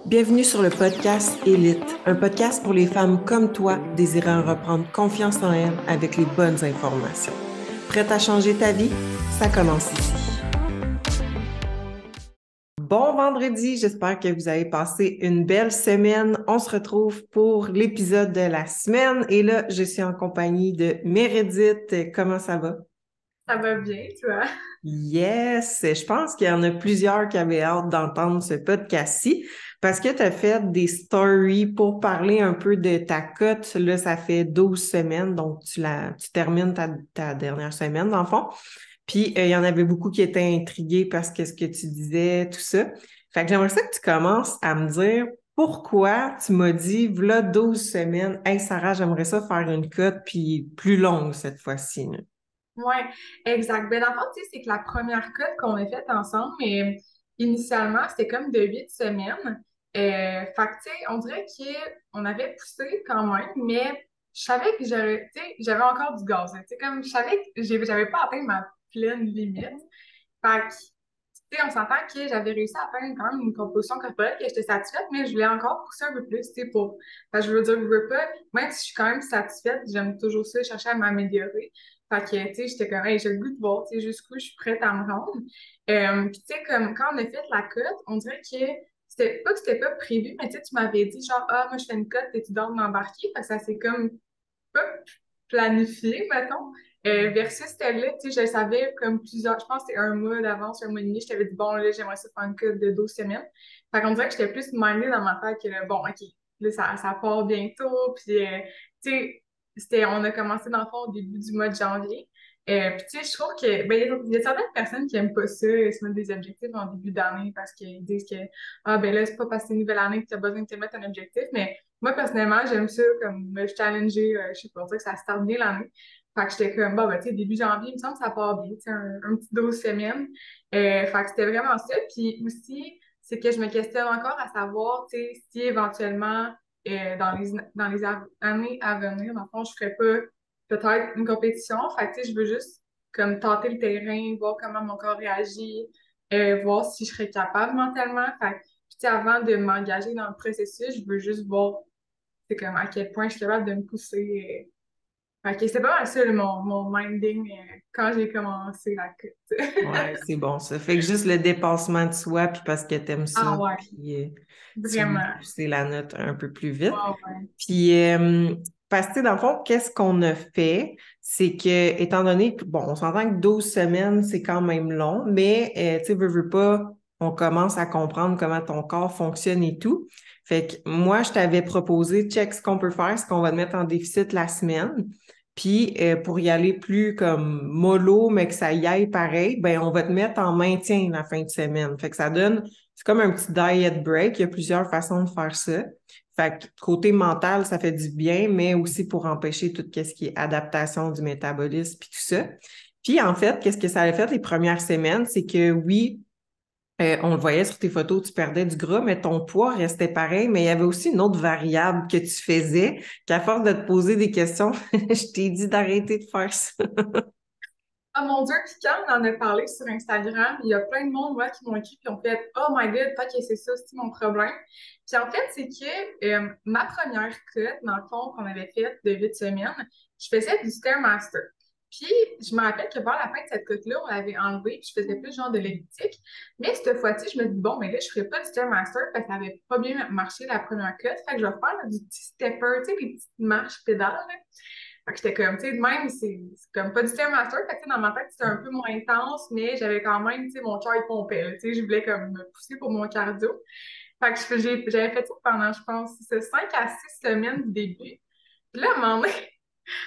Bienvenue sur le podcast Élite, un podcast pour les femmes comme toi désirant reprendre confiance en elles avec les bonnes informations. Prête à changer ta vie? Ça commence ici. Bon vendredi, j'espère que vous avez passé une belle semaine. On se retrouve pour l'épisode de la semaine et là, je suis en compagnie de Meredith. Comment ça va? Ça va bien, toi? Yes, je pense qu'il y en a plusieurs qui avaient hâte d'entendre ce podcast-ci parce que tu as fait des stories pour parler un peu de ta cote. Là, ça fait 12 semaines, donc tu termines ta dernière semaine, dans le fond. Puis, il y en avait beaucoup qui étaient intrigués parce que ce que tu disais, tout ça. Fait que j'aimerais ça que tu commences à me dire pourquoi tu m'as dit, voilà 12 semaines, hey Sarah, j'aimerais ça faire une cote puis plus longue cette fois-ci, là. Oui, exact. Ben, dans le fond, tu sais, c'est que la première cut qu'on a faite ensemble, mais initialement, c'était comme de 8 semaines. Fait que, tu sais, on dirait qu'on avait poussé quand même, mais je savais que tu sais, j'avais encore du gaz, hein. Tu sais, comme je savais que j'avais pas atteint ma pleine limite. Fait que, tu sais, on s'entend que j'avais réussi à atteindre quand même une composition corporelle, que j'étais satisfaite, mais je voulais encore pousser un peu plus, tu sais, pour. Fait que je veux dire, je veux pas, même si je suis quand même satisfaite, j'aime toujours ça, chercher à m'améliorer. Fait que, tu sais, j'étais comme, hey, j'ai le goût de voir, tu sais, jusqu'où je suis prête à me rendre. Puis, tu sais, comme quand on a fait la cote, on dirait que c'était pas que c'était pas prévu, mais tu sais, tu m'avais dit, genre, ah, moi, je fais une cote, et tu dois m'embarquer. Fait que ça s'est comme pas planifié, mettons. Versus celle-là, tu sais, je savais comme plusieurs, je pense que c'était un mois d'avance, un mois et demi, je t'avais dit, bon, là, j'aimerais ça faire une cote de 12 semaines. Fait qu'on dirait que j'étais plus mindée dans ma tête que, bon, OK, là, ça part bientôt, puis, tu sais, on a commencé dans le fond au début du mois de janvier. Puis, tu sais, je trouve que, ben, il y a certaines personnes qui aiment pas ça, se mettre des objectifs en début d'année parce qu'ils disent que, ah, ben là, c'est pas parce que c'est une nouvelle année que tu as besoin de te mettre un objectif, mais moi, personnellement, j'aime ça comme me challenger, je sais pas, on dirait que ça starte bien l'année. Fait que j'étais comme, bon, ben, tu sais, début janvier, il me semble que ça part bien, tu sais, un petit 12 semaines. Fait que c'était vraiment ça. Puis aussi, c'est que je me questionne encore à savoir, tu sais, si éventuellement, dans les années à venir, dans le fond, je ferais pas peut-être une compétition. Fait que, tu sais, je veux juste comme tenter le terrain, voir comment mon corps réagit, voir si je serais capable mentalement. Fait que, puis, tu sais, avant de m'engager dans le processus, je veux juste voir c'est comme à quel point je suis capable de me pousser. Fait que c'est pas mal ça, mon minding quand j'ai commencé la course. Ouais, c'est bon, ça. Fait que juste le dépassement de soi, puis parce que t'aimes Ah ça, ouais, puis tu veux vraiment. pousser la note un peu plus vite. Ouais, ouais. Puis, parce que, tu sais, dans le fond, qu'est-ce qu'on a fait? C'est que, étant donné que, bon, on s'entend que 12 semaines, c'est quand même long, mais, tu sais, veux pas, on commence à comprendre comment ton corps fonctionne et tout. Fait que moi, je t'avais proposé, check ce qu'on peut faire, ce qu'on va te mettre en déficit la semaine. Puis pour y aller plus comme mollo, mais que ça y aille pareil, ben on va te mettre en maintien la fin de semaine. Fait que ça donne, c'est comme un petit diet break. Il y a plusieurs façons de faire ça. Fait que côté mental, ça fait du bien, mais aussi pour empêcher tout ce qui est adaptation du métabolisme puis tout ça. Puis en fait, qu'est-ce que ça a fait les premières semaines, c'est que oui, on le voyait sur tes photos, tu perdais du gras, mais ton poids restait pareil. Mais il y avait aussi une autre variable que tu faisais, qu'à force de te poser des questions, je t'ai dit d'arrêter de faire ça. Ah mon Dieu, puis quand on en a parlé sur Instagram, il y a plein de monde moi, qui m'ont écrit et ont fait Oh my God, pas que c'est ça, c'est mon problème. Puis en fait, c'est que ma première cut, dans le fond, qu'on avait faite de 8 semaines, je faisais du Stairmaster. Puis je me rappelle que vers la fin de cette cut-là, on l'avait enlevé, puis je faisais plus genre de l'elliptique. Mais cette fois-ci, je me dis bon, mais là, je ferais pas du Stairmaster parce que ça avait pas bien marché la première cut. Fait que je vais faire du petit stepper, tu sais, les petites marches pédales, là. Fait que j'étais comme, tu sais, de même, c'est comme pas du Stairmaster. Fait que, tu sais, dans ma tête, c'était un peu moins intense, mais j'avais quand même, tu sais, mon cœur il pompait, là. Tu sais, je voulais comme me pousser pour mon cardio. Fait que j'avais fait ça pendant, je pense, 5 à 6 semaines du début. Puis là, à un moment donné,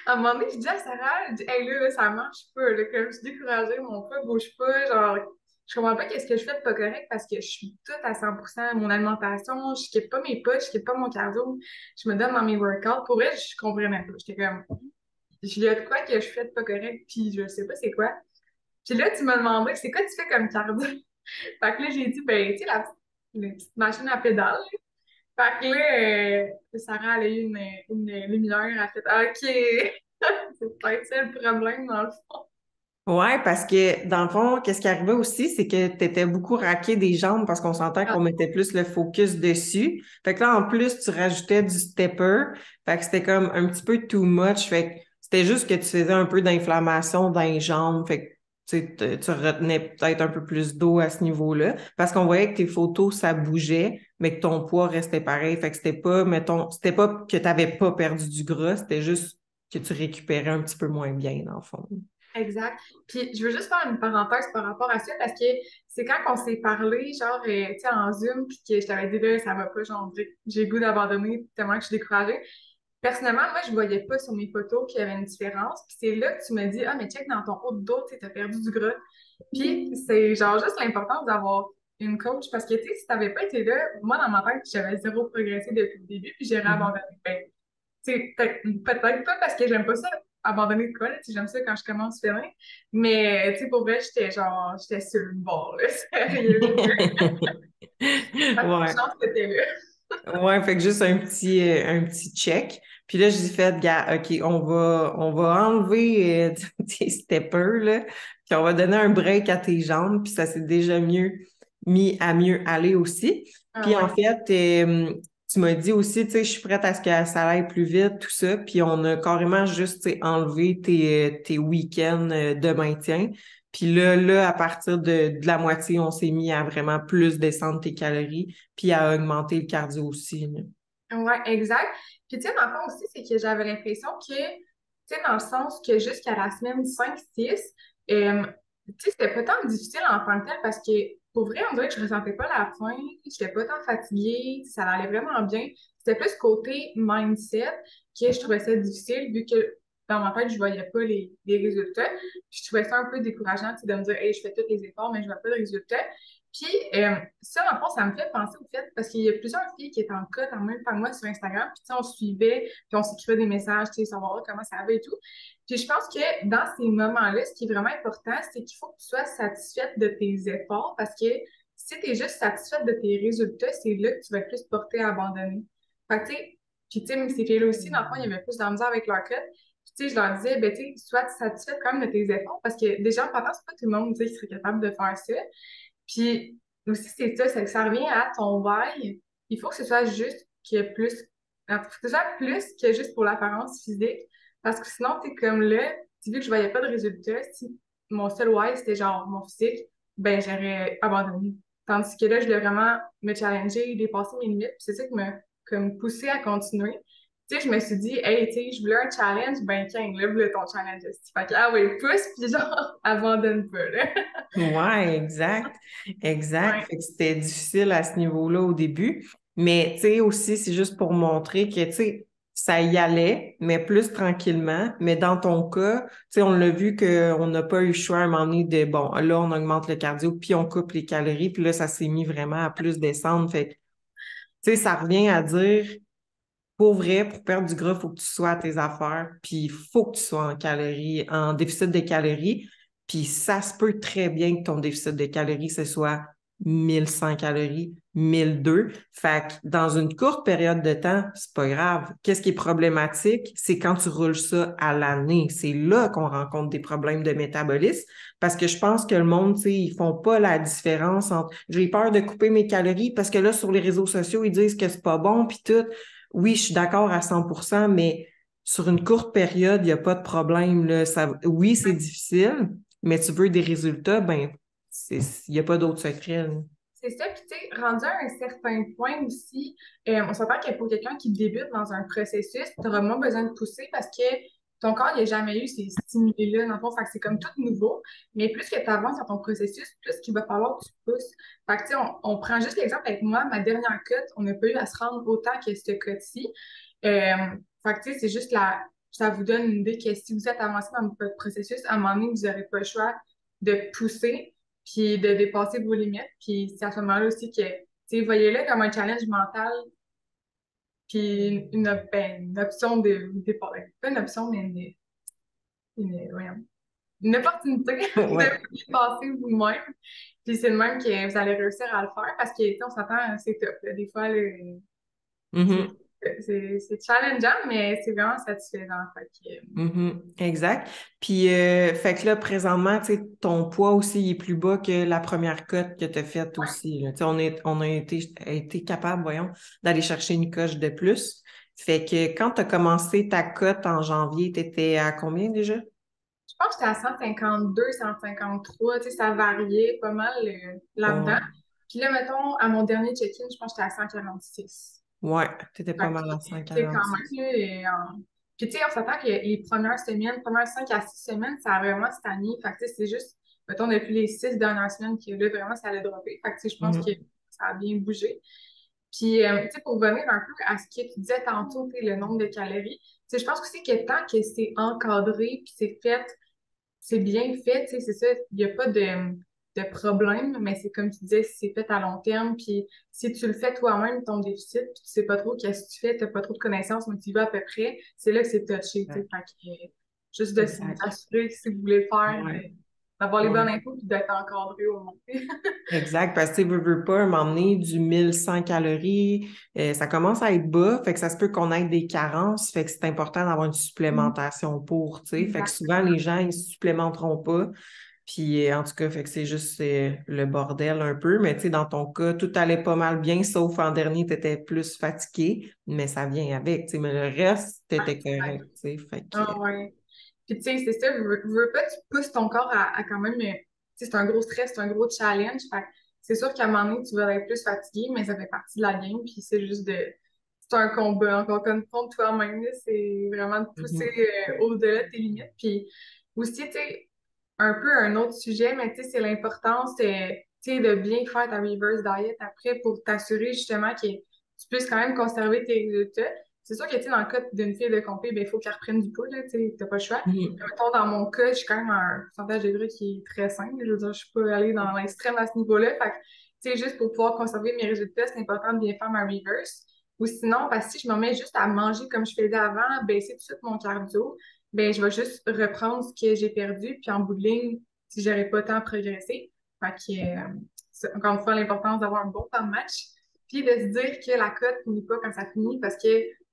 à un moment donné, je dis à Sarah, je dis, hey, là, ça marche pas, là, comme je suis découragée, mon poids bouge pas, genre, je comprends pas qu'est-ce que je fais de pas correct parce que je suis toute à 100% mon alimentation, je skippe pas mes pas, je skippe pas mon cardio, je me donne dans mes workouts. Pour elle, je comprenais pas. J'étais comme, il y a de quoi que je fais de pas correct, puis je sais pas c'est quoi. Puis là, tu m'as demandé, c'est quoi tu fais comme cardio? Fait que là, j'ai dit, ben, tu sais, la petite machine à pédale. Fait que là, Sarah, elle a eu une lumière, elle a fait, OK, c'est peut-être ça le problème, dans le fond. Ouais, parce que dans le fond, qu'est-ce qui arrivait aussi, c'est que tu étais beaucoup raqué des jambes parce qu'on s'entend qu'on Ah, mettait plus le focus dessus. Fait que là, en plus, tu rajoutais du stepper. Fait que c'était comme un petit peu too much. Fait que c'était juste que tu faisais un peu d'inflammation dans les jambes. Fait que tu retenais peut-être un peu plus d'eau à ce niveau-là. Parce qu'on voyait que tes photos, ça bougeait, mais que ton poids restait pareil. Fait que c'était pas, mettons, c'était pas que tu n'avais pas perdu du gras, c'était juste que tu récupérais un petit peu moins bien, dans le fond. exact. Puis je veux juste faire une parenthèse par rapport à ça parce que c'est quand on s'est parlé, genre, tu sais, en Zoom, puis que je t'avais dit, là, ça va pas, genre, j'ai le goût d'abandonner tellement que je suis découragée. Personnellement, moi, je voyais pas sur mes photos qu'il y avait une différence. Puis c'est là que tu me dis, ah, mais check dans ton haut de dos, tu sais, t'as perdu du gras. Puis c'est genre juste l'importance d'avoir une coach parce que, tu sais, si t'avais pas été là, moi, dans ma tête, j'avais zéro progressé depuis le début, puis j'aurais Mhm. abandonné. Ben, tu sais, peut-être pas parce que j'aime pas ça, abandonner de quoi, là, tu sais, j'aime ça quand je commence feeling. Mais, tu sais, pour vrai, j'étais sur le bord, là, sérieux. Pas de Ouais. chance que t'étais là. Ouais, fait que juste un petit check. Puis là, j'ai fait, gars, OK, on va enlever tes steppers, là, puis on va donner un break à tes jambes, puis ça s'est déjà mis à mieux aller aussi. Ah Puis en ouais. fait, tu m'as dit aussi, tu sais, je suis prête à ce que ça aille plus vite, tout ça. Puis on a carrément juste, tu sais, enlevé tes week-ends de maintien. Puis là, à partir de la moitié, on s'est mis à vraiment plus descendre tes calories puis à augmenter le cardio aussi, là. Ouais, exact. Puis, tu sais, dans le fond aussi, c'est que j'avais l'impression que, tu sais, dans le sens que jusqu'à la semaine 5-6, tu sais, c'était pas tant difficile en tant que tel parce que, pour vrai, on dirait que je ressentais pas la faim, j'étais pas tant fatiguée, ça allait vraiment bien. C'était plus côté mindset que je trouvais ça difficile vu que dans ma tête, je voyais pas les résultats. Puis, je trouvais ça un peu décourageant, tu sais, de me dire, hey, je fais tous les efforts, mais je vois pas de résultats. Puis, ça, en fond, ça me fait penser au fait, parce qu'il y a plusieurs filles qui étaient en cas en même temps que moi sur Instagram, puis tu sais, on se suivait, puis on s'écrivait des messages, tu sais, savoir comment ça allait et tout. Puis je pense que dans ces moments-là, ce qui est vraiment important, c'est qu'il faut que tu sois satisfaite de tes efforts, parce que si tu es juste satisfaite de tes résultats, c'est là que tu vas être plus porter à abandonner. Fait que, tu sais, puis tu sais, ces filles-là aussi, dans le fond, il y avait plus de la misère avec leur cut. Puis tu sais, je leur disais, ben tu sais, sois satisfaite quand même de tes efforts, parce que déjà, en partant, c'est pas tout le monde, tu sais, qui serait capable de faire ça. Puis aussi, c'est ça, c'est que ça revient à ton bail. Il faut que ce soit juste qu'il y ait plus, il faut que ce soit plus que juste pour l'apparence physique. Parce que sinon, t'es comme là, tu vu que je voyais pas de résultat, si mon seul why c'était genre mon physique, ben j'aurais abandonné. Tandis que là, je voulais vraiment me challenger, dépasser mes limites. Puis c'est ça qui m'a comme poussé à continuer. Tu sais, je me suis dit, hey, tu sais, je voulais un challenge, ben tiens, là, voilà ton challenge. Fait que, ah oui, pousse, puis genre, abandonne pas, là. Ouais, exact. Exact. Ouais. Fait que c'était difficile à ce niveau-là au début. Mais, tu sais, aussi, c'est juste pour montrer que, tu sais, ça y allait, mais plus tranquillement. Mais dans ton cas, tu sais, on l'a vu qu'on n'a pas eu le choix à un moment donné de, bon, là, on augmente le cardio, puis on coupe les calories, puis là, ça s'est mis vraiment à plus descendre. Fait que, tu sais, ça revient à dire, pour vrai, pour perdre du gras, il faut que tu sois à tes affaires, puis il faut que tu sois en calories, en déficit de calories. Puis ça se peut très bien que ton déficit de calories, ce soit 1100 calories, 1002. Fait que dans une courte période de temps, c'est pas grave. Qu'est-ce qui est problématique? C'est quand tu roules ça à l'année. C'est là qu'on rencontre des problèmes de métabolisme parce que je pense que le monde, tu sais, ils font pas la différence entre j'ai peur de couper mes calories parce que là, sur les réseaux sociaux, ils disent que c'est pas bon, puis tout. Oui, je suis d'accord à 100%, mais sur une courte période, il n'y a pas de problème, là. Oui, c'est difficile, mais tu veux des résultats, ben, il n'y a pas d'autre secret, là. C'est ça, puis tu sais, rendu à un certain point aussi, on s'entend que pour quelqu'un qui débute dans un processus, tu auras moins besoin de pousser parce que ton corps, il n'a jamais eu ces stimuli-là, dans le fond, fait que c'est comme tout nouveau, mais plus que tu avances dans ton processus, plus qu'il va falloir que tu pousses. Fait que tu sais, on prend juste l'exemple avec moi, ma dernière cut, on n'a pas eu à se rendre autant que ce cut-ci. Euh, Fait que tu sais, c'est juste ça vous donne une idée que si vous êtes avancé dans votre processus, à un moment donné, vous n'aurez pas le choix de pousser puis de dépasser vos limites. Puis c'est à ce moment-là aussi que, tu sais, voyez-le comme un challenge mental, puis une option de dépasser. Pas une option, mais voyons, une opportunité de Ouais. vous dépasser vous-même. Puis c'est le même que vous allez réussir à le faire parce que, tu sais, on s'attend, c'est top. Là. Des fois, Mhm. C'est challengeant, mais c'est vraiment satisfaisant. Fait que, Exact. Puis, fait que là, présentement, tu sais, ton poids aussi il est plus bas que la première cote que tu as faite aussi, là. Tu sais, on a été capable, voyons, d'aller chercher une coche de plus. Fait que quand tu as commencé ta cote en janvier, tu étais à combien déjà? je pense que j'étais à 152, 153, tu sais, ça variait pas mal là-dedans. Ouais. Puis là, mettons, à mon dernier check-in, je pense que j'étais à 146. Ouais, tu étais Fait pas que, mal à c'est quand 146. même, là, puis tu sais, on s'attend que les premières semaines, premières 5 à 6 semaines, ça a vraiment stagné. Fait que tu sais, c'est juste, mettons, depuis les 6 dernières semaines que là, vraiment, ça allait dropper. Fait que tu sais, je pense que Mhm. ça a bien bougé. Puis, tu sais, pour revenir un peu à ce que tu disais tantôt, tu sais, le nombre de calories, tu sais, je pense aussi que tant que c'est encadré, puis c'est fait, c'est bien fait, tu sais, c'est ça, il n'y a pas de problème, mais c'est comme tu disais, si c'est fait à long terme, puis si tu le fais toi-même, ton déficit, puis tu sais pas trop qu'est-ce que tu fais, tu n'as pas trop de connaissances, mais tu y vas à peu près, c'est là que c'est touché, tu sais, Exact. fait que juste de Exact. s'assurer que si vous voulez le faire, Ouais. d'avoir les bonnes Ouais. infos, puis d'être encadré au moins. Exact, parce que tu sais, veux pas, m'emmener du 1100 calories, ça commence à être bas, fait que ça se peut qu'on ait des carences, fait que c'est important d'avoir une supplémentation pour, tu sais, fait que souvent Exactement. les gens, ils supplémenteront pas, puis en tout cas, fait que c'est juste le bordel un peu, mais tu sais, dans ton cas, tout allait pas mal bien, sauf en dernier, tu étais plus fatigué, mais ça vient avec, tu sais, mais le reste, t'étais correct, tu sais, fait que... Ah ouais. Puis tu sais, c'est ça, veux pas, tu pousses ton corps à quand même, tu sais, c'est un gros stress, c'est un gros challenge. Fait que c'est sûr qu'à un moment donné, tu vas être plus fatigué, mais ça fait partie de la game. Puis c'est juste c'est un combat, encore une fois, de toi-même, là. C'est vraiment de pousser Mhm. au-delà de tes limites. Puis aussi, tu sais, un peu un autre sujet, mais tu sais, c'est l'importance, tu sais, de bien faire ta reverse diet après pour t'assurer justement que tu puisses quand même conserver tes résultats. C'est sûr que, tu sais, dans le cas d'une fille de compé, ben, il faut qu'elle reprenne du poids, là, tu sais, t'as pas le choix. Mhm. Mettons, dans mon cas, je suis quand même à un pourcentage de gras qui est très simple. Je veux dire, je suis pas allée dans l'extrême à ce niveau-là. Fait que, tu sais, juste pour pouvoir conserver mes résultats, c'est important de bien faire ma reverse. Ou sinon, parce que si je me mets juste à manger comme je faisais avant, baisser tout de suite mon cardio, ben, je vais juste reprendre ce que j'ai perdu. Puis en bout de ligne, si j'aurais pas tant progressé. Fait que, c'est encore une fois, l'importance d'avoir un bon temps de match. Puis de se dire que la cote finit pas quand ça finit parce que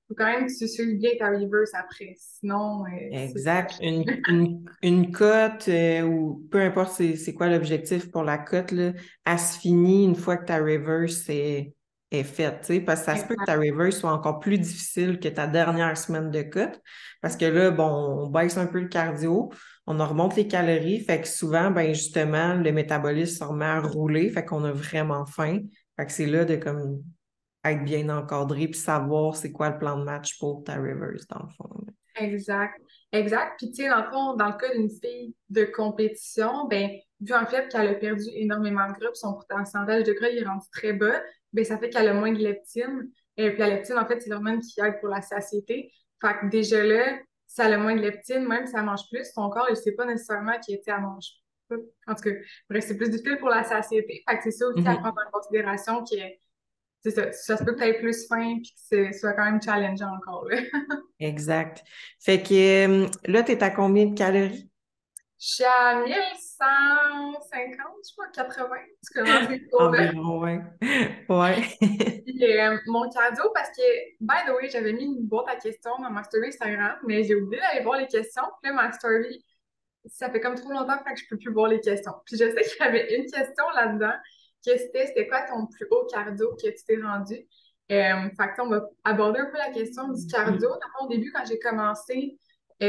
faut quand même que tu suives bien ta reverse après. Sinon, c'est Exact. Une cote ou peu importe c'est quoi l'objectif pour la cote, là, elle se finit une fois que ta reverse est faite, tu sais, parce que ça se peut que ta exact. reverse soit encore plus difficile que ta dernière semaine de cote, parce que là, bon, on baisse un peu le cardio, on en remonte les calories, fait que souvent, ben justement, le métabolisme se remet à rouler, fait qu'on a vraiment faim, fait que c'est là de comme être bien encadré puis savoir c'est quoi le plan de match pour ta reverse, dans le fond. Exact. Exact. Puis, tu sais, dans le fond, dans le cas d'une fille de compétition, ben, vu en fait qu'elle a perdu énormément de gras, puis son pourcentage de gras il est rendu très bas, ben, ça fait qu'elle a moins de leptine. Et puis, la leptine, en fait, c'est l'hormone qui aide pour la satiété. Fait que déjà là, si elle a moins de leptine, même si elle mange plus, son corps, il sait pas nécessairement qu'elle elle mange pas. En tout cas, bref, c'est plus difficile pour la satiété. Fait que c'est ça aussi à prendre en considération que, c'est ça, ça se peut que tu aies plus faim, puis que ce soit quand même challengeant encore, là. Exact. Fait que là, tu es à combien de calories? Je suis à 1150, je crois, 80. Tu commences les cours là. Environ, ouais. Ouais. Puis, mon cardio, parce que, by the way, j'avais mis une boîte à questions dans ma story Instagram, mais j'ai oublié d'aller voir les questions. Puis là, ma story, ça fait comme trop longtemps que je peux plus voir les questions. Puis je sais qu'il y avait une question là-dedans, que c'était quoi ton plus haut cardio que tu t'es rendu? Fait que, on va aborder un peu la question du cardio. Mhm. Dans le fond, au début, quand j'ai commencé, tu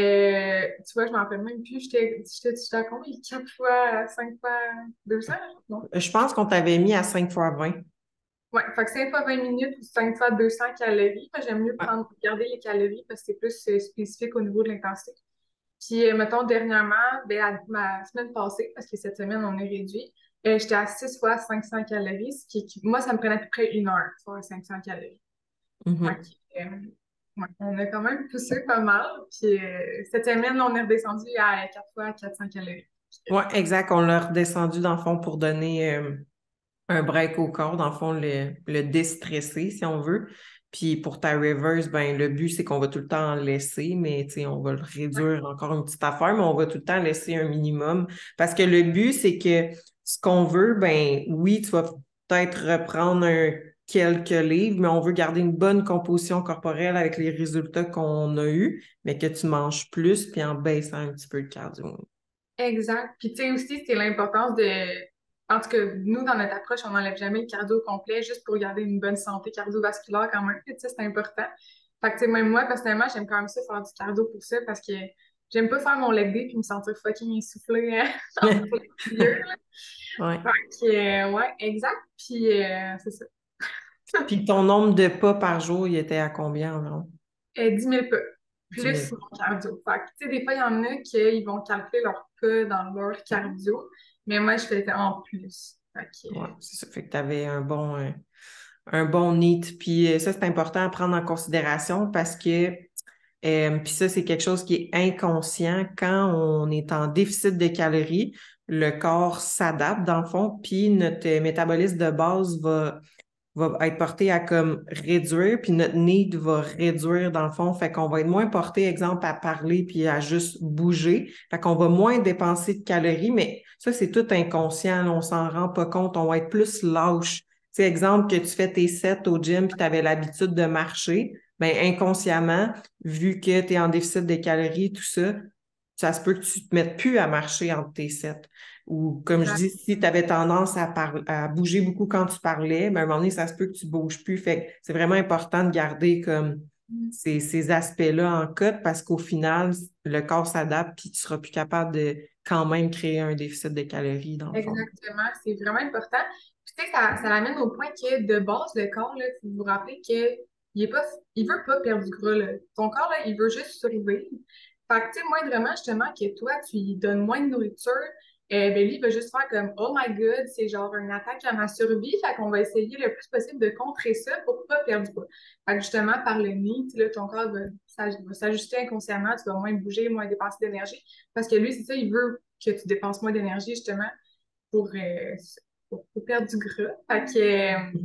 vois, je m'en rappelle même plus, j'étais à combien? 4 fois, 5 fois 200? Non? Je pense qu'on t'avait mis à 5 fois 20. Ouais, fait que 5 fois 20 minutes ou 5 fois 200 calories. Moi, j'aime mieux Ouais. garder les calories parce que c'est plus spécifique au niveau de l'intensité. Puis, mettons, dernièrement, ben, ma semaine passée, parce que cette semaine, on est réduit, j'étais à 6 fois 500 calories, moi, ça me prenait à peu près une heure pour faire 500 calories. Fait Mhm. que, ouais, on a quand même poussé pas mal. Puis, cette semaine, on est redescendu à 4 fois 400 calories. Ouais, exact. On l'a redescendu dans le fond pour donner un break au corps, dans le fond, le déstresser, si on veut. Puis pour ta reverse, ben le but, c'est qu'on va tout le temps en laisser, mais tu sais, on va le réduire encore une petite affaire, mais on va tout le temps laisser un minimum. Parce que le but, c'est que ce qu'on veut, ben oui, tu vas peut-être reprendre un quelques livres, mais on veut garder une bonne composition corporelle avec les résultats qu'on a eus, mais que tu manges plus, puis en baissant un petit peu le cardio. Exact. Puis tu sais aussi, c'est l'importance de... En tout cas, nous, dans notre approche, on n'enlève jamais le cardio complet juste pour garder une bonne santé cardiovasculaire quand même. Tu sais, c'est important. Fait que tu sais, même moi, personnellement, j'aime quand même ça faire du cardio pour ça parce que j'aime pas faire mon leg day puis me sentir fucking essoufflée en plein milieu, là. Ouais. Fait que, ouais, exact. Puis c'est ça. Puis ton nombre de pas par jour, il était à combien environ? 10 000 pas, 10 000. plus mon cardio. Fait que, tu sais, des fois, il y en a qui vont calculer leur pas dans leur cardio, mais moi, je faisais en plus. Fait Ouais, que, c'est ça. Fait que tu avais un bon NEAT. Puis ça, c'est important à prendre en considération parce que, puis ça, c'est quelque chose qui est inconscient. Quand on est en déficit de calories, le corps s'adapte dans le fond, puis notre métabolisme de base va être porté à comme réduire, puis notre need va réduire dans le fond. Fait qu'on va être moins porté, exemple, à parler puis à juste bouger. Fait qu'on va moins dépenser de calories, mais ça, c'est tout inconscient. Là, on s'en rend pas compte. On va être plus lâche. Tu sais, exemple, que tu fais tes sets au gym puis tu avais l'habitude de marcher, bien, inconsciemment, vu que tu es en déficit de calories, tout ça se peut que tu te mettes plus à marcher entre tes sets. Ou comme je exact. dis, si tu avais tendance à bouger beaucoup quand tu parlais, ben, à un moment donné, ça se peut que tu bouges plus. Fait que c'est vraiment important de garder comme ces aspects-là en code parce qu'au final, le corps s'adapte puis tu seras plus capable de quand même créer un déficit de calories dans le fond. Exactement, c'est vraiment important. Puis, tu sais, ça l'amène au point que de base, le corps, là, faut vous rappeler que il veut pas perdre du gras, là. Ton corps, là, il veut juste survivre. Fait que, tu sais, moindrement, justement, que toi, tu lui donnes moins de nourriture, ben lui, il va juste faire comme, oh my God, c'est genre une attaque à ma survie. Fait qu'on va essayer le plus possible de contrer ça pour pas perdre du poids. Fait que, justement, par le nez, tu sais, là, ton corps va s'ajuster inconsciemment, tu vas moins bouger, moins dépenser d'énergie. Parce que lui, c'est ça, il veut que tu dépenses moins d'énergie, justement pour, euh, pour perdre du gras. Mhm.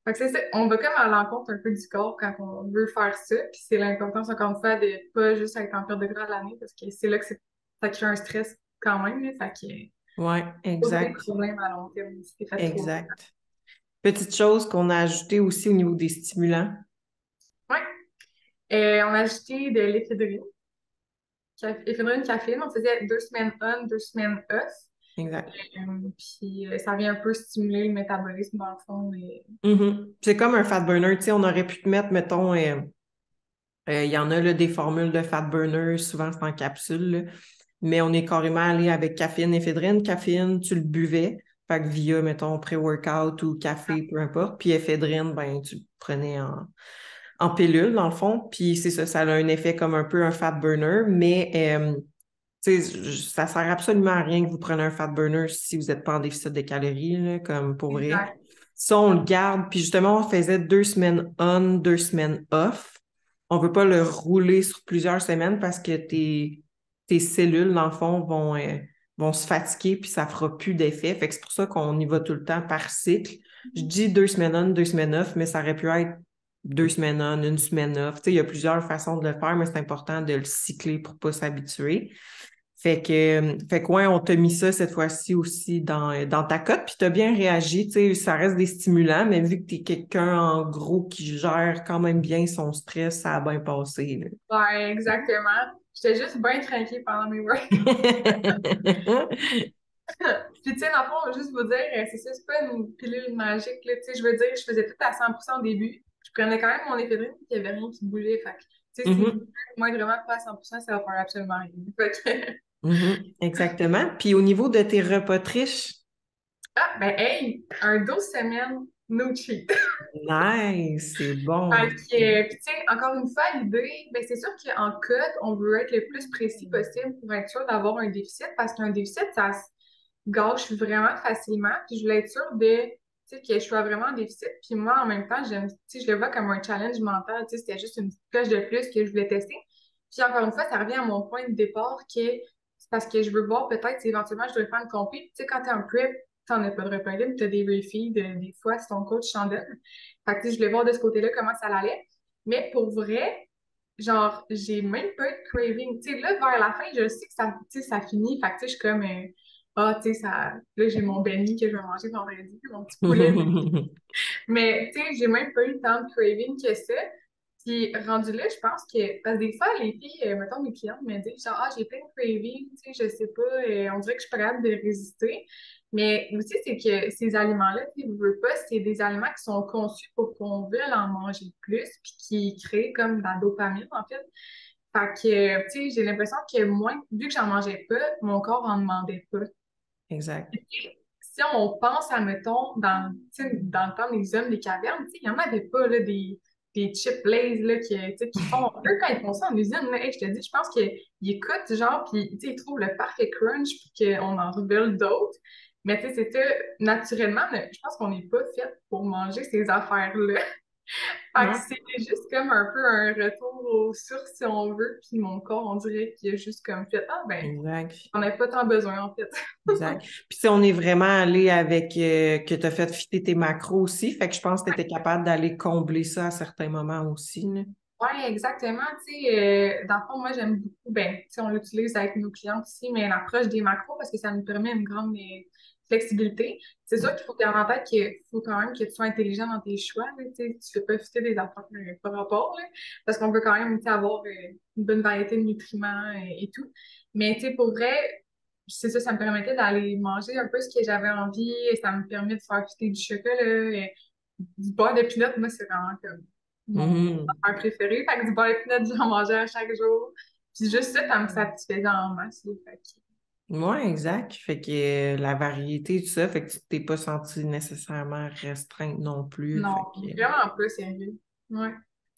Fait que c'est ça. On va comme à l'encontre un peu du corps quand on veut faire ça. Puis c'est l'importance, encore une fois, de pas juste être en perte de gras à l'année parce que c'est là que ça crée un stress quand même. Là. Fait que Ouais, pose des exact. problèmes à long terme si t'es fait trop long. Exact. Petite chose qu'on a ajoutée aussi au niveau des stimulants. Ouais. On a ajouté de l'éphédrine. Éphédrine, caféine. On faisait 2 semaines on, 2 semaines off. Exact. Puis ça vient un peu stimuler le métabolisme dans le fond. Mhm. C'est comme un fat burner. Tu sais, on aurait pu te mettre, mettons, il y en a là, des formules de fat burner, souvent c'est en capsule, là. Mais on est carrément allé avec caféine, éphédrine. Caféine, tu le buvais, fait que via, mettons, pré-workout ou café, peu importe. Puis éphédrine, ben, tu le prenais en pilule, dans le fond. Puis c'est ça, ça a un effet comme un peu un fat burner, mais tu sais, ça sert absolument à rien que vous preniez un fat burner si vous n'êtes pas en déficit de calories, là, comme pour vrai. Exact. Ça, on le garde. Puis justement, on faisait 2 semaines on, 2 semaines off. On ne veut pas le rouler sur plusieurs semaines parce que tes cellules, dans le fond, vont se fatiguer puis ça ne fera plus d'effet. Fait que c'est pour ça qu'on y va tout le temps par cycle. Je dis 2 semaines on, 2 semaines off, mais ça aurait pu être 2 semaines on, une semaine off. Tu sais, il y a plusieurs façons de le faire, mais c'est important de le cycler pour ne pas s'habituer. Fait que ouais, on t'a mis ça cette fois-ci aussi dans ta cote, puis t'as bien réagi, tu sais, ça reste des stimulants, mais vu que t'es quelqu'un en gros qui gère quand même bien son stress, ça a bien passé, là. Ouais, exactement. J'étais juste bien craquée pendant mes work. Puis, tu sais, dans le fond, juste vous dire, c'est ça, c'est pas une pilule magique, là. Tu sais, je veux dire, je faisais tout à 100% au début. Je prenais quand même mon éphédrine, puis il y avait rien qui bougeait. Fait que, tu sais, si vous Mhm, moi vraiment pas à 100%, ça va faire absolument rien. Fait que, mhm, exactement. Puis au niveau de tes repas triches, ah, ben, hey, un 12 semaines, no cheat. nice, c'est Fait bon. que, puis, tu sais, encore une fois, l'idée, ben, c'est sûr qu'en code, on veut être le plus précis possible pour être sûr d'avoir un déficit, parce qu'un déficit, ça se gâche vraiment facilement. Puis je voulais être sûre de, tu sais, que je sois vraiment en déficit. Puis moi, en même temps, tu sais, je le vois comme un challenge mental. Tu sais, c'était juste une petite coche de plus que je voulais tester. Puis encore une fois, ça revient à mon point de départ que c'est parce que je veux voir peut-être si éventuellement je dois faire une compé. Puis tu sais, quand t'es en prep, t'en as pas de repas libre, t'as des refeeds, des fois, si ton coach t'en donne. Fait que tu sais, je voulais voir de ce côté-là comment ça allait. Mais pour vrai, genre, j'ai même pas eu de craving. Tu sais, là, vers la fin, je sais que ça, tu sais, ça finit. Fait que tu sais, je suis comme, ah, tu sais, ça, là, j'ai mon béni que je vais manger vendredi, mon petit poulet. Mais, tu sais, j'ai même pas eu tant de craving que ça. Puis, rendu là, je pense que, parce que des fois, les filles, mettons, mes clientes me disent, genre, ah, j'ai plein de cravings, tu sais, je sais pas, on dirait que je suis pas capable de résister. Mais aussi, c'est que ces aliments-là, tu sais, je veux pas, c'est des aliments qui sont conçus pour qu'on veuille en manger plus, puis qui créent comme de la dopamine, en fait. Fait que, tu sais, j'ai l'impression que moi, vu que j'en mangeais pas, mon corps en demandait pas. Exact. Si on pense à, mettons, tu sais, dans le temps des hommes des cavernes, tu sais, il n'y en avait pas là, des chips Lay's là, qui, tu sais, qui font. Eux, quand ils font ça en usine, là, hey, je te dis, je pense qu'ils écoutent, genre, puis tu sais, ils trouvent le parfait crunch, puis qu'on en revele d'autres. Mais tu sais, c'était naturellement, je pense qu'on n'est pas fait pour manger ces affaires-là. Fait que Ouais, c'était juste comme un peu un retour aux sources, si on veut, puis mon corps, on dirait qu'il a juste comme fait, ah ben, exact. on n'a pas tant besoin, en fait. Exact. Puis si on est vraiment allé avec que tu as fait fitter tes macros aussi, fait que je pense que tu étais capable d'aller combler ça à certains moments aussi, là. Oui, exactement. Tu sais, dans le fond, moi, j'aime beaucoup, ben, tu sais, on l'utilise avec nos clients aussi, mais l'approche des macros parce que ça nous permet une grande flexibilité. C'est sûr qu'il faut garder en tête qu'il faut quand même que tu sois intelligent dans tes choix. Là, tu sais, tu ne fais pas fitter des affaires par rapport, là, parce qu'on peut quand même, tu sais, avoir une bonne variété de nutriments et tout. Mais, tu sais, pour vrai, c'est ça, ça me permettait d'aller manger un peu ce que j'avais envie et ça me permet de faire fitter du chocolat, du beurre de pinot. Moi, c'est vraiment comme mon Mhm. affaire préférée. Fait que du beurre de pinot, j'en mangeais à chaque jour. Puis juste ça, ça me satisfaisait en masse. Là. Fait que Ouais, exact. Fait que la variété, tout ça, fait que tu t'es pas senti nécessairement restreinte non plus. non, Fait que vraiment pas sérieux. Ouais.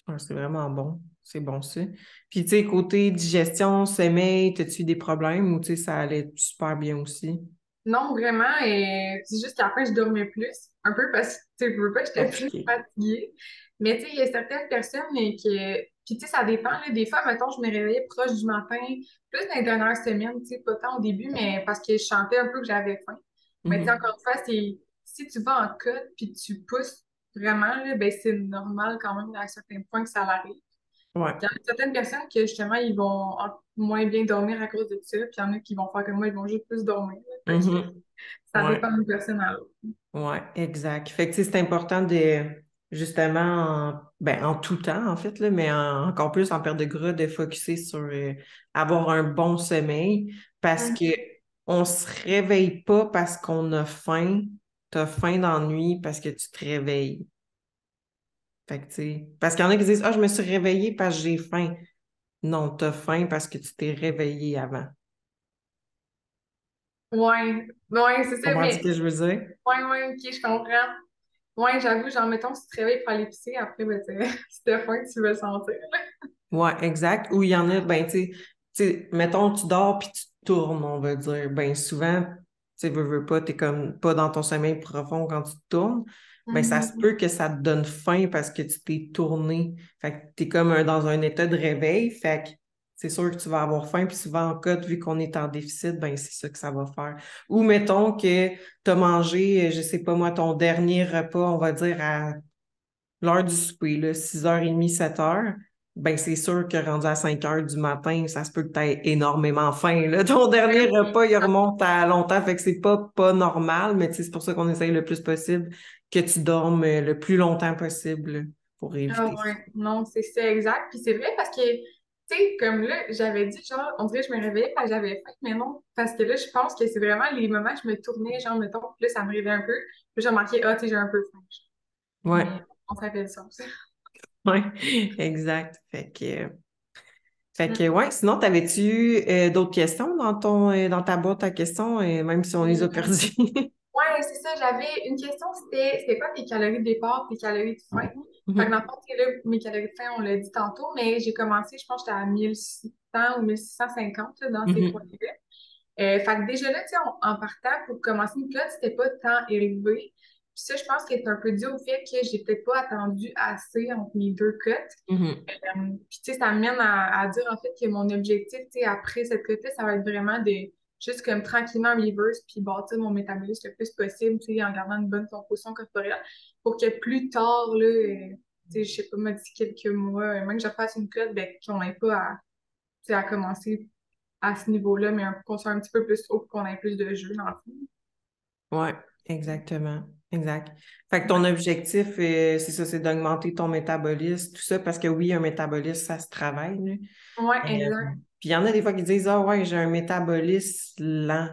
ouais, c'est vraiment bon. C'est bon ça. Puis tu sais, côté digestion, sommeil, t'as-tu eu des problèmes ou tu sais, ça allait super bien aussi? Non, vraiment, et c'est juste qu'à la fin, je dormais plus, un peu parce que, tu sais, je veux pas, j'étais plus Fatigué. fatiguée. Mais, tu sais, il y a certaines personnes puis, tu sais, ça dépend, là. Des fois, mettons, je me réveillais proche du matin, plus dans les dernières semaines, tu sais, pas tant au début, mais parce que je sentais un peu que j'avais faim. Mais, tu sais, Mhm. encore une fois, si tu vas en cut puis tu pousses vraiment, là, ben, c'est normal quand même à certains points que ça arrive. Ouais. Il y a certaines personnes que justement, ils vont moins bien dormir à cause de ça, puis il y en a qui vont faire comme moi, ils vont juste plus dormir. Là. Fait que Mhm. ça Ouais. dépend d'une personne à l'autre. Ouais, exact. Fait que tu sais, c'est important de justement en tout temps, en fait, là, mais encore plus en perte de gras, de focuser sur avoir un bon sommeil parce que Mhm. on se réveille pas parce qu'on a faim. T'as faim dans la nuit parce que tu te réveilles. Fait que tu sais, parce qu'il y en a qui disent, ah, je me suis réveillée parce que j'ai faim. Non, t'as faim parce que tu t'es réveillé avant. Ouais, ouais, c'est ça, Comprends ce mais que je veux dire? ouais, ouais, ok, je comprends. Ouais, j'avoue, genre, mettons, si tu te réveilles pour aller pisser, après, ben, si t'as faim, tu veux le sentir. Ouais, exact. Ou il y en a, ben, mettons, tu dors puis tu tournes, on va dire. Ben, souvent, tu sais, veux pas, t'es comme pas dans ton sommeil profond quand tu te tournes. Ben, ça se Mhm. peut que ça te donne faim parce que tu t'es tourné. Fait que t'es comme dans un état de réveil. Fait que c'est sûr que tu vas avoir faim. Puis souvent, en cas, vu qu'on est en déficit, ben, c'est ça que ça va faire. Ou mettons que t'as mangé, je sais pas moi, ton dernier repas, on va dire, à l'heure du souper, là, 6h30, 7h, ben c'est sûr que rendu à 5h du matin, ça se peut que tu aies énormément faim, là. Ton dernier repas, il remonte à longtemps, fait que c'est pas normal, mais tu sais, c'est pour ça qu'on essaye le plus possible que tu dormes le plus longtemps possible là, pour Ah éviter ça. ouais, non, c'est exact. Puis c'est vrai parce que, tu sais, comme là, j'avais dit, genre, on dirait que je me réveillais quand j'avais faim, mais non, parce que là, je pense que c'est vraiment les moments que je me tournais, genre, mettons, puis là, ça me réveillait un peu, puis j'ai remarqué, ah, tu sais, j'ai un peu faim. Ouais, Mais on s'appelle ça aussi. ouais, exact. Fait que ouais, sinon, t'avais-tu d'autres questions dans dans ta boîte à questions, même si on les a perdues? Ouais, c'est ça. J'avais une question, c'était quoi tes calories de départ, tes calories de fin? Fait que dans le fond, tu sais, là, mes calories de fin, on l'a dit tantôt, mais j'ai commencé, je pense que j'étais à 1600 ou 1650 là, dans ces Mhm. points-là. Fait que déjà là, tu sais, en partant pour commencer une clotte, c'était pas tant élevé. Puis ça, je pense que c'est un peu dû au fait que j'ai peut-être pas attendu assez entre mes deux cotes. Mhm. Puis, tu sais, ça mène à dire en fait que mon objectif, tu sais, après cette cote-là, ça va être vraiment de juste comme tranquillement reverse puis bâtir mon métabolisme le plus possible, tu sais, en gardant une bonne composition corporelle pour que plus tard, là, tu sais, je sais pas, moi, d'ici quelques mois, même que je fasse une cote, ben, qu'on n'ait pas à, tu sais, à commencer à ce niveau-là, mais qu'on soit un petit peu plus haut pour qu'on ait plus de jeux dans le fond. Ouais, exactement. Exact. Fait que ton Ouais, objectif, c'est ça, c'est d'augmenter ton métabolisme, tout ça, parce que oui, un métabolisme, ça se travaille, là. ouais, Euh, exact. Puis il y en a des fois qui disent, ah ouais, j'ai un métabolisme lent.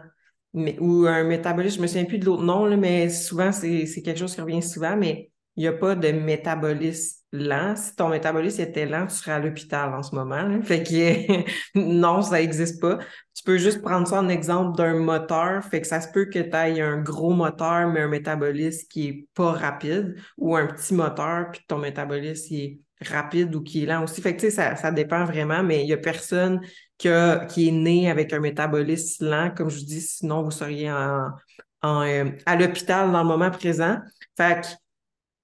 Ou un métabolisme, je me souviens plus de l'autre nom, là, mais souvent, c'est quelque chose qui revient souvent, mais il n'y a pas de métabolisme lent. Si ton métabolisme était lent, tu serais à l'hôpital en ce moment, là. Fait que non, ça n'existe pas. Tu peux juste prendre ça en exemple d'un moteur. Fait que ça se peut que tu aies un gros moteur, mais un métabolisme qui est pas rapide, ou un petit moteur, puis que ton métabolisme il est rapide ou qui est lent aussi. Fait que tu sais, ça dépend vraiment, mais il y a personne qui est né avec un métabolisme lent, comme je vous dis, sinon vous seriez à l'hôpital dans le moment présent. Fait que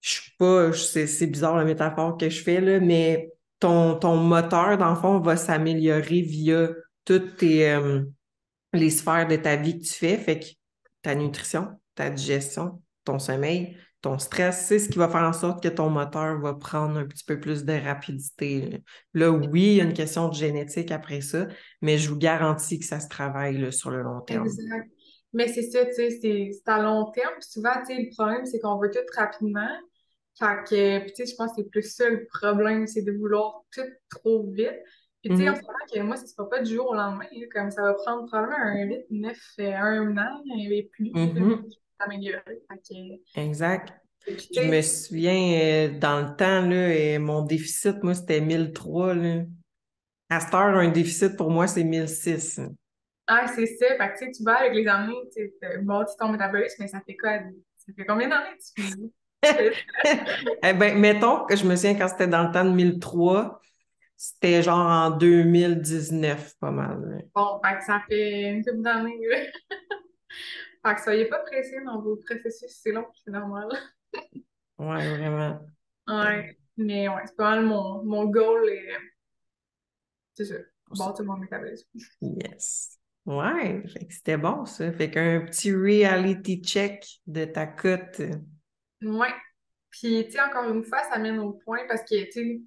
je suis pas, c'est bizarre la métaphore que je fais, là, mais ton moteur, dans le fond, va s'améliorer via toutes les sphères de ta vie que tu fais. Fait que ta nutrition, ta digestion, ton sommeil, ton stress, c'est ce qui va faire en sorte que ton moteur va prendre un petit peu plus de rapidité. Là, oui, il y a une question de génétique après ça, mais je vous garantis que ça se travaille là, sur le long terme. Exact. Mais c'est ça, tu sais, c'est à long terme. Puis souvent, tu sais, le problème, c'est qu'on veut tout rapidement. Fait que, puis tu sais, je pense que c'est plus ça le problème, c'est de vouloir tout trop vite. Puis tu sais, on Mhm. s'entend que moi, ça ne sera pas du jour au lendemain, là. Comme ça va prendre probablement un 8, 9, un an et plus, là, Mhm. pour s'améliorer. Fait que, Exact. puis tu Je me sais, souviens, dans le temps, là, mon déficit, moi, c'était 1003, là. À cette heure, un déficit, pour moi, c'est 1006. ah, c'est ça. Fait que tu sais, tu vas avec les années, tu sais, bâtis ton métabolisme, mais ça fait quoi? Ça fait combien d'années que tu fais ça? Eh ben, mettons que je me souviens quand c'était dans le temps de 1003, c'était genre en 2019, pas mal, là. Bon, fait que ça fait une couple d'années, là. Fait que soyez pas pressés dans vos processus, c'est long, c'est normal. Ouais, vraiment. Ouais. Mais ouais, c'est pas mal mon goal et c'est ça. Ça. Bâtir mon métabolisme. Yes. Ouais, fait que c'était bon, ça. Fait qu'un petit reality check de ta cote. Ouais. Puis, tu sais, encore une fois, ça mène au point parce que, tu sais,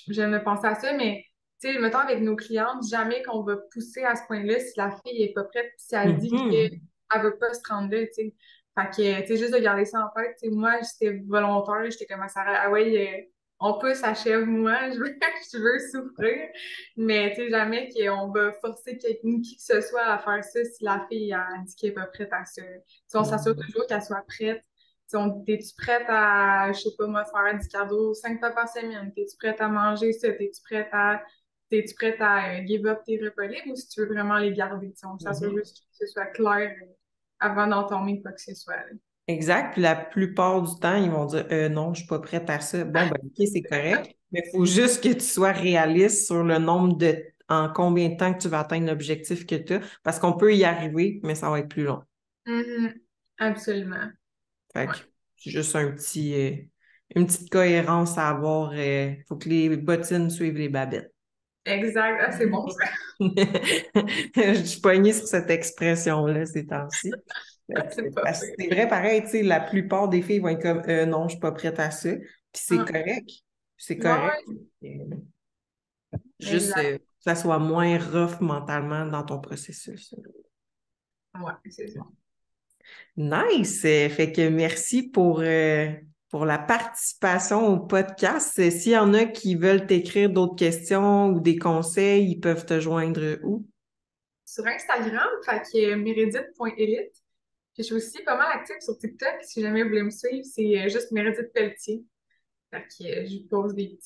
je viens de penser à ça, mais, tu sais, mettons avec nos clientes, jamais qu'on va pousser à ce point-là si la fille est pas prête, puis si elle dit qu'elle Mhm. veut pas se rendre là, tu sais. Fait que, tu sais, juste de garder ça en tête, tu sais, moi, j'étais volontaire, j'étais comme ça, ah ouais, on pousse, achève-moi, je veux, je veux souffrir. Mais, tu sais, jamais qu'on va forcer quelqu'un, qui que ce soit, à faire ça si la fille a dit qu'elle est pas prête à ça. Tu sais, on s'assure Mhm. toujours qu'elle soit prête. T'es-tu prête à, je sais pas, moi, faire du cardio 5 fois par semaine? T'es-tu prête à manger ça? T'es-tu prête à give up tes repas libres ou si tu veux vraiment les garder? T'sais, on s'assure Mhm. juste que ce soit clair avant d'entamer quoi que ce soit, là. Exact. Puis la plupart du temps, ils vont dire non, je suis pas prête à ça. Bon, ben, OK, c'est correct. Mais il faut juste que tu sois réaliste sur le nombre en combien de temps que tu vas atteindre l'objectif que tu as. Parce qu'on peut y arriver, mais ça va être plus long. Mhm. Absolument. Fait Ouais. que c'est juste une petite cohérence à avoir. Faut que les bottines suivent les babettes. Exact. Ah, c'est bon, ça. Je suis pognée sur cette expression-là ces temps-ci. C'est pas Parce que fait. c'est vrai, pareil, tu sais, la plupart des filles vont être comme non, je suis pas prête à ça. Puis c'est Ah, correct. C'est correct. ouais, Juste exact. que ça soit moins rough mentalement dans ton processus. Ouais, c'est ça. Nice! Fait que merci pour la participation au podcast. S'il y en a qui veulent t'écrire d'autres questions ou des conseils, ils peuvent te joindre où? Sur Instagram, fait que meredith.elite. Puis je suis aussi pas mal active sur TikTok. Si jamais vous voulez me suivre, c'est juste Meredith Pelletier. Fait que je pose plus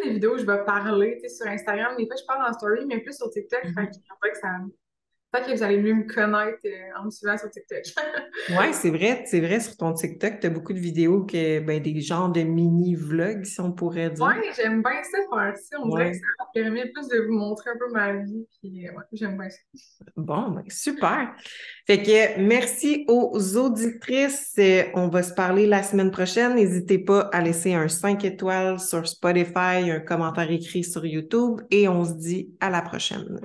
des vidéos où je vais parler, tu sais, sur Instagram. Des fois, je parle en story, mais plus sur TikTok. Fait que, Mhm. en fait, fait que vous allez mieux me connaître en me suivant sur TikTok. Ouais, c'est vrai, sur ton TikTok, tu as beaucoup de vidéos ben, des genres de mini-vlogs, si on pourrait dire. Ouais, j'aime bien ça faire ça. On dirait que Ouais. ça me permet plus de vous montrer un peu ma vie. Puis, ouais, j'aime bien ça. Bon, ben, super. Fait que merci aux auditrices. On va se parler la semaine prochaine. N'hésitez pas à laisser un 5 étoiles sur Spotify, un commentaire écrit sur YouTube et on se dit à la prochaine.